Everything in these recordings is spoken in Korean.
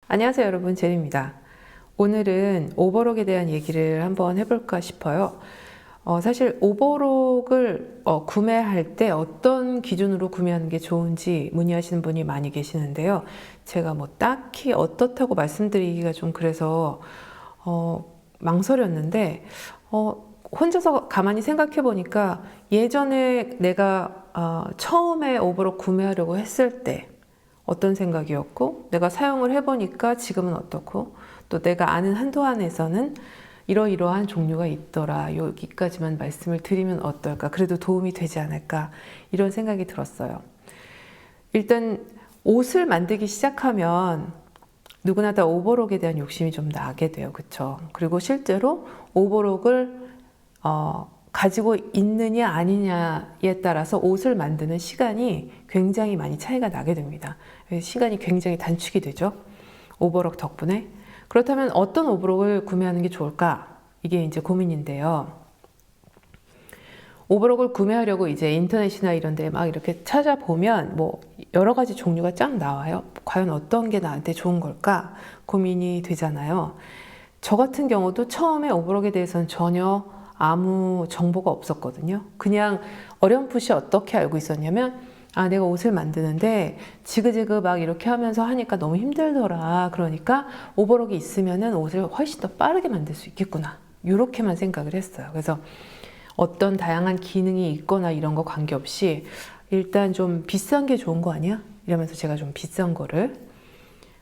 안녕하세요 여러분, 제리입니다. 오늘은 오버록에 대한 얘기를 한번 해볼까 싶어요. 사실 오버록을 구매할 때 어떤 기준으로 구매하는 게 좋은지 문의하시는 분이 많이 계시는데요. 제가 뭐 딱히 어떻다고 말씀드리기가 좀 그래서 망설였는데 혼자서 가만히 생각해 보니까 예전에 내가 처음에 오버록 구매하려고 했을 때 어떤 생각이었고, 내가 사용을 해보니까 지금은 어떻고, 또 내가 아는 한도안에서는 이러이러한 종류가 있더라. 여기까지만 말씀을 드리면 어떨까? 그래도 도움이 되지 않을까? 이런 생각이 들었어요. 일단 옷을 만들기 시작하면 누구나 다 오버록에 대한 욕심이 좀 나게 돼요. 그쵸? 그리고 실제로 오버록을 가지고 있느냐 아니냐에 따라서 옷을 만드는 시간이 굉장히 많이 차이가 나게 됩니다. 시간이 굉장히 단축이 되죠. 오버록 덕분에. 그렇다면 어떤 오버록을 구매하는 게 좋을까? 이게 이제 고민인데요. 오버록을 구매하려고 이제 인터넷이나 이런 데 막 이렇게 찾아보면 뭐 여러 가지 종류가 쫙 나와요. 과연 어떤 게 나한테 좋은 걸까? 고민이 되잖아요. 저 같은 경우도 처음에 오버록에 대해서는 전혀 아무 정보가 없었거든요. 그냥 어렴풋이 어떻게 알고 있었냐면, 내가 옷을 만드는데 지그재그 막 이렇게 하면서 하니까 너무 힘들더라. 그러니까 오버록이 있으면은 옷을 훨씬 더 빠르게 만들 수 있겠구나. 이렇게만 생각을 했어요. 그래서 어떤 다양한 기능이 있거나 이런 거 관계없이 일단 좀 비싼 게 좋은 거 아니야? 이러면서 제가 좀 비싼 거를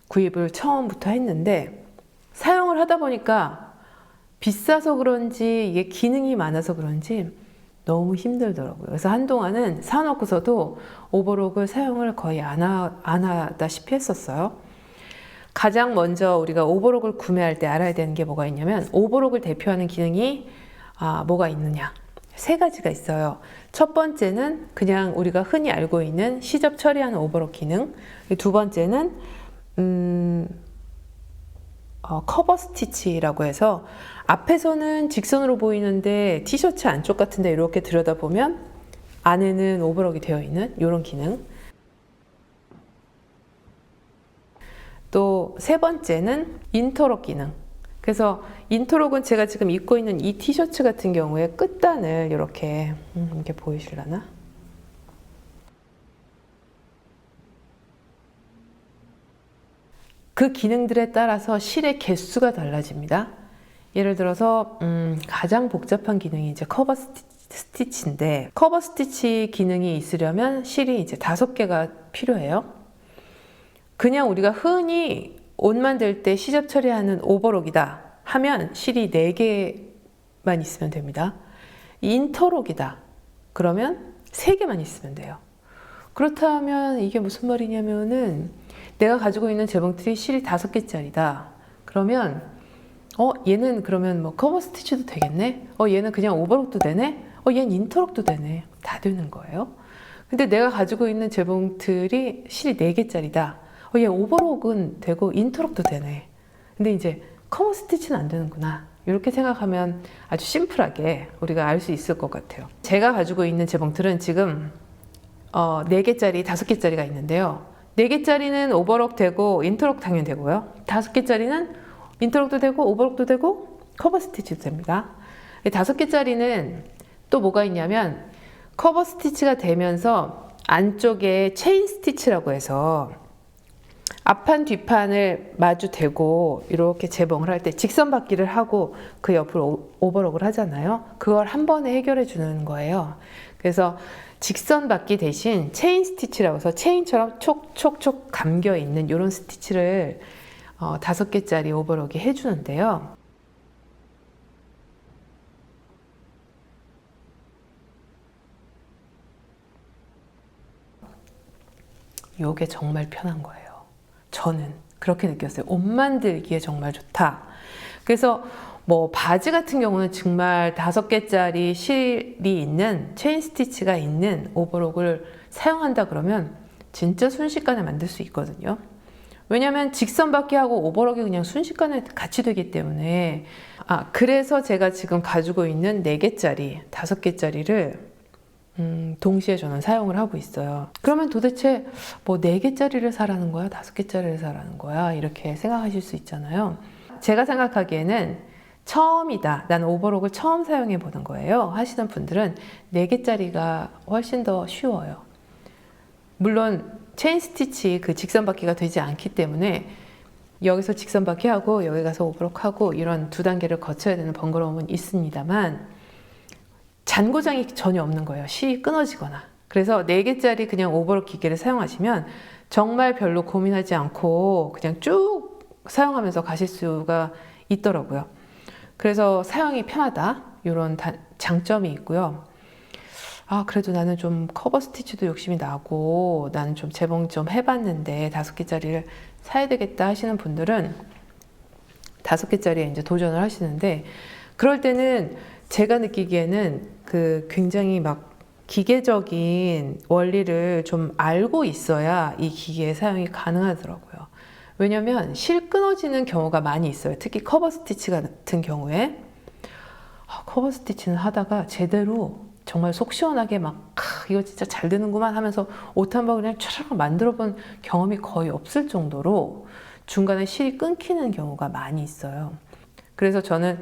구입을 처음부터 했는데, 사용을 하다 보니까 비싸서 그런지 이게 기능이 많아서 그런지 너무 힘들더라고요. 그래서 한동안은 사놓고서도 오버록을 사용을 거의 안 하다시피 했었어요. 가장 먼저 우리가 오버록을 구매할 때 알아야 되는 게 뭐가 있냐면, 오버록을 대표하는 기능이 뭐가 있느냐. 세 가지가 있어요. 첫 번째는 그냥 우리가 흔히 알고 있는 시접 처리하는 오버록 기능. 두 번째는 커버 스티치라고 해서 앞에서는 직선으로 보이는데 티셔츠 안쪽 같은데 이렇게 들여다보면 안에는 오버록이 되어 있는 이런 기능. 또 세 번째는 인터록 기능. 그래서 인터록은 제가 지금 입고 있는 이 티셔츠 같은 경우에 끝단을 이렇게 보이실라나? 그 기능들에 따라서 실의 개수가 달라집니다. 예를 들어서 가장 복잡한 기능이 이제 커버 스티치인데, 커버 스티치 기능이 있으려면 실이 이제 5개가 필요해요. 그냥 우리가 흔히 옷 만들 때 시접 처리하는 오버록이다 하면 실이 4개만 있으면 됩니다. 인터록이다 그러면 3개만 있으면 돼요. 그렇다면 이게 무슨 말이냐면은, 내가 가지고 있는 재봉틀이 실이 5개짜리다. 그러면 얘는 그러면 뭐 커버 스티치도 되겠네? 얘는 그냥 오버록도 되네? 얘는 인터록도 되네. 다 되는 거예요. 근데 내가 가지고 있는 재봉틀이 실이 4개짜리다. 얘 오버록은 되고 인터록도 되네. 근데 이제 커버 스티치는 안 되는구나. 이렇게 생각하면 아주 심플하게 우리가 알 수 있을 것 같아요. 제가 가지고 있는 재봉틀은 지금 4개짜리, 5개짜리가 있는데요. 4개짜리는 오버록 되고 인터록 당연히 되고요. 5개짜리는 인터록도 되고 오버록도 되고 커버 스티치도 됩니다. 5개짜리는 또 뭐가 있냐면, 커버 스티치가 되면서 안쪽에 체인 스티치라고 해서 앞판 뒷판을 마주 대고 이렇게 재봉을 할 때 직선 받기를 하고 그 옆으로 오버록을 하잖아요. 그걸 한 번에 해결해 주는 거예요. 그래서 직선 받기 대신 체인 스티치라고 해서 체인처럼 촉촉촉 감겨 있는 이런 스티치를 5개짜리 오버록이 해주는데요. 요게 정말 편한 거예요. 저는 그렇게 느꼈어요. 옷 만들기에 정말 좋다. 그래서 뭐 바지 같은 경우는 정말 5개짜리 실이 있는 체인 스티치가 있는 오버록을 사용한다 그러면 진짜 순식간에 만들 수 있거든요. 왜냐면 직선 받기하고 오버록이 그냥 순식간에 같이 되기 때문에. 그래서 제가 지금 가지고 있는 4개짜리, 5개짜리를 동시에 저는 사용을 하고 있어요. 그러면 도대체 뭐 4개짜리를 사라는 거야? 5개짜리를 사라는 거야? 이렇게 생각하실 수 있잖아요. 제가 생각하기에는 처음이다. 난 오버록을 처음 사용해 보는 거예요. 하시는 분들은 4개짜리가 훨씬 더 쉬워요. 물론 체인 스티치 그 직선받기가 되지 않기 때문에 여기서 직선받기 하고 여기 가서 오버록 하고 이런 2단계를 거쳐야 되는 번거로움은 있습니다만 잔고장이 전혀 없는 거예요. 실이 끊어지거나. 그래서 4개짜리 그냥 오버록 기계를 사용하시면 정말 별로 고민하지 않고 그냥 쭉 사용하면서 가실 수가 있더라고요. 그래서 사용이 편하다. 이런 장점이 있고요. 아, 그래도 나는 좀 커버 스티치도 욕심이 나고 나는 좀 재봉 좀 해봤는데 5개짜리를 사야 되겠다 하시는 분들은 5개짜리에 이제 도전을 하시는데 그럴 때는 제가 느끼기에는 그 굉장히 막 기계적인 원리를 좀 알고 있어야 이 기계의 사용이 가능하더라고요. 왜냐면 실 끊어지는 경우가 많이 있어요. 특히 커버 스티치 같은 경우에 커버 스티치는 하다가 제대로 정말 속 시원하게 막 이거 진짜 잘 되는구만 하면서 옷 한 번 그냥 촤르륵 만들어 본 경험이 거의 없을 정도로 중간에 실이 끊기는 경우가 많이 있어요. 그래서 저는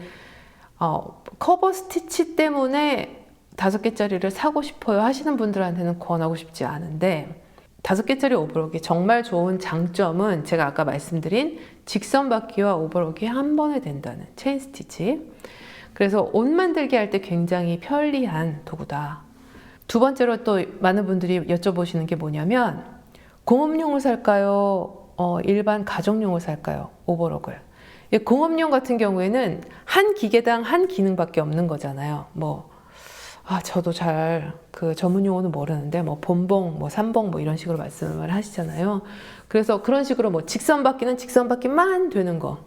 커버 스티치 때문에 5개짜리를 사고 싶어요 하시는 분들한테는 권하고 싶지 않은데 5개짜리 오버록이 정말 좋은 장점은 제가 아까 말씀드린 직선받기와 오버록이 한 번에 된다는 체인 스티치. 그래서 옷 만들기 할 때 굉장히 편리한 도구다. 두 번째로 또 많은 분들이 여쭤보시는 게 뭐냐면 공업용을 살까요? 일반 가정용을 살까요? 오버록을. 공업용 같은 경우에는 한 기계당 한 기능밖에 없는 거잖아요. 저도 잘 그 전문 용어는 모르는데 본봉, 3봉 이런 식으로 말씀을 하시잖아요. 그래서 그런 식으로 직선받기는 직선받기만 되는 거.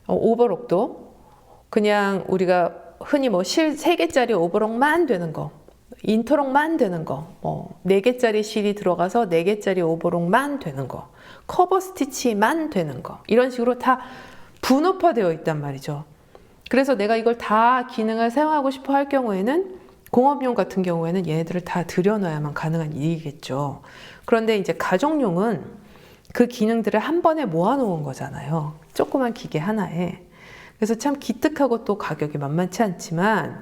오버록도 그냥 우리가 흔히 실 3개짜리 오버록만 되는 거. 인터록만 되는 거. 4개짜리 실이 들어가서 4개짜리 오버록만 되는 거. 커버 스티치만 되는 거. 이런 식으로 다 분업화되어 있단 말이죠. 그래서 내가 이걸 다 기능을 사용하고 싶어 할 경우에는 공업용 같은 경우에는 얘네들을 다 들여놔야만 가능한 일이겠죠. 그런데 이제 가정용은 그 기능들을 한 번에 모아놓은 거잖아요. 조그만 기계 하나에. 그래서 참 기특하고 또 가격이 만만치 않지만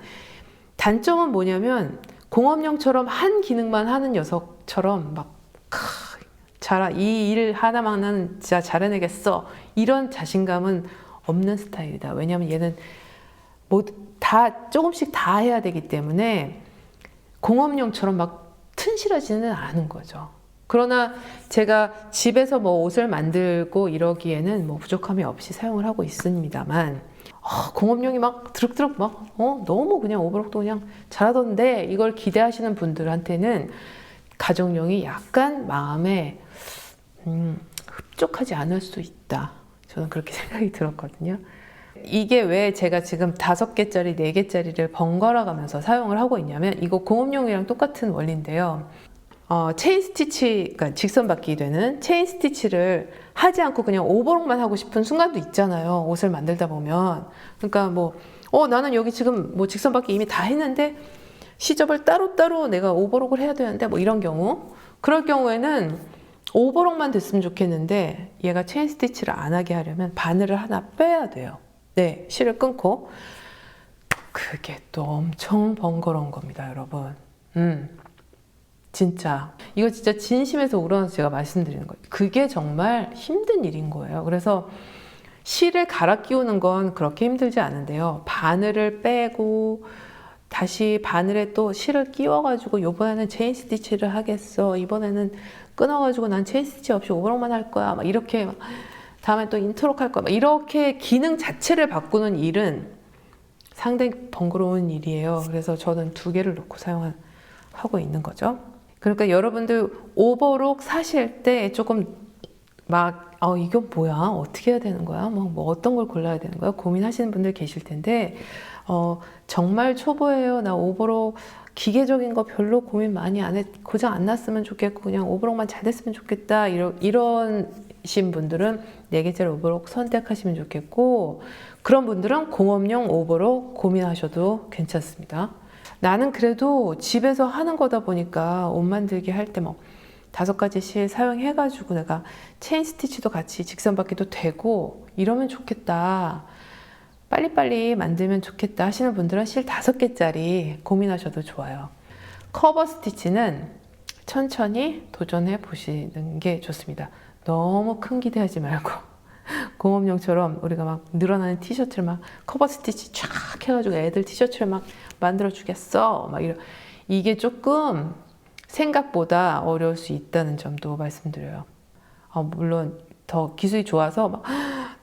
단점은 뭐냐면 공업용처럼 한 기능만 하는 녀석처럼 이 일 하나만은 진짜 잘해내겠어. 이런 자신감은 없는 스타일이다. 왜냐하면 얘는 다 조금씩 다 해야 되기 때문에 공업용처럼 튼실하지는 않은 거죠. 그러나 제가 집에서 옷을 만들고 이러기에는 부족함이 없이 사용을 하고 있습니다만 공업용이 드륵드륵 너무 그냥 오버록도 그냥 잘하던데 이걸 기대하시는 분들한테는 가정용이 약간 마음에 흡족하지 않을 수 있다. 저는 그렇게 생각이 들었거든요. 이게 왜 제가 지금 5개짜리, 4개짜리를 번갈아 가면서 사용을 하고 있냐면 이거 공업용이랑 똑같은 원리인데요. 체인 스티치, 그러니까 직선받기 되는 체인 스티치를 하지 않고 그냥 오버록만 하고 싶은 순간도 있잖아요. 옷을 만들다 보면. 그러니까 나는 여기 지금 직선받기 이미 다 했는데 시접을 따로따로 내가 오버록을 해야 되는데 이런 경우. 그럴 경우에는 오버록만 됐으면 좋겠는데 얘가 체인 스티치를 안 하게 하려면 바늘을 하나 빼야 돼요. 네, 실을 끊고. 그게 또 엄청 번거로운 겁니다, 여러분. 진짜 이거 진짜 진심에서 우러나서 제가 말씀드리는 거예요. 그게 정말 힘든 일인 거예요. 그래서 실을 갈아 끼우는 건 그렇게 힘들지 않은데요. 바늘을 빼고 다시 바늘에 또 실을 끼워가지고 이번에는 체인 스티치를 하겠어. 이번에는 끊어가지고 난 체인 스티치 없이 오버록만 할 거야. 이렇게 다음에 또 인터록 할 거야. 이렇게 기능 자체를 바꾸는 일은 상당히 번거로운 일이에요. 그래서 저는 2개를 놓고 사용하고 있는 거죠. 그러니까 여러분들 오버록 사실 때 조금 이건 뭐야? 어떻게 해야 되는 거야? 어떤 걸 골라야 되는 거야? 고민하시는 분들 계실 텐데 정말 초보예요. 나 오버록 기계적인 거 별로 고민 많이 안 해. 고장 안 났으면 좋겠고 그냥 오버록만 잘 됐으면 좋겠다. 이러신 분들은 4개짜리 오버록 선택하시면 좋겠고 그런 분들은 공업용 오버록 고민하셔도 괜찮습니다. 나는 그래도 집에서 하는 거다 보니까 옷 만들기 할 때 뭐 5가지 실 사용해가지고 내가 체인 스티치도 같이 직선받기도 되고 이러면 좋겠다. 빨리빨리 만들면 좋겠다 하시는 분들은 실 5개짜리 고민하셔도 좋아요. 커버 스티치는 천천히 도전해 보시는 게 좋습니다. 너무 큰 기대하지 말고 공업용처럼 우리가 막 늘어나는 티셔츠를 막 커버 스티치 쫙 해가지고 애들 티셔츠를 막 만들어 주겠어 막 이게 조금 생각보다 어려울 수 있다는 점도 말씀드려요. 물론 더 기술이 좋아서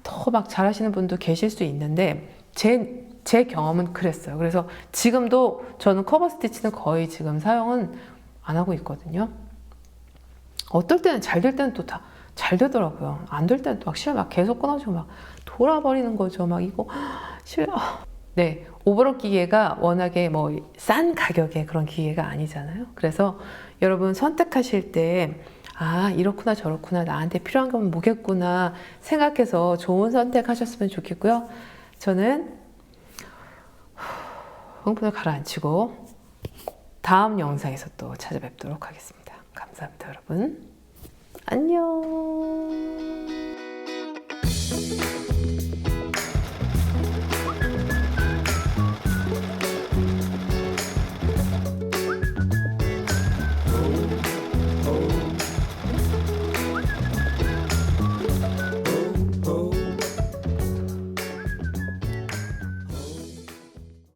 더 막 잘하시는 분도 계실 수 있는데 제 경험은 그랬어요. 그래서 지금도 저는 커버 스티치는 거의 지금 사용은 안 하고 있거든요. 어떨 때는 잘 될 때는 또 다 잘 되더라고요. 안 될 때는 또 막 실 막 계속 끊어지고 막 돌아버리는 거죠. 막 이거 실 네, 오버럭 기계가 워낙에 뭐 싼 가격의 그런 기계가 아니잖아요. 그래서 여러분 선택하실 때 이렇구나 저렇구나 나한테 필요한 건 뭐겠구나 생각해서 좋은 선택하셨으면 좋겠고요. 저는 흥분을 가라앉히고 다음 영상에서 또 찾아뵙도록 하겠습니다. 감사합니다, 여러분. 안녕.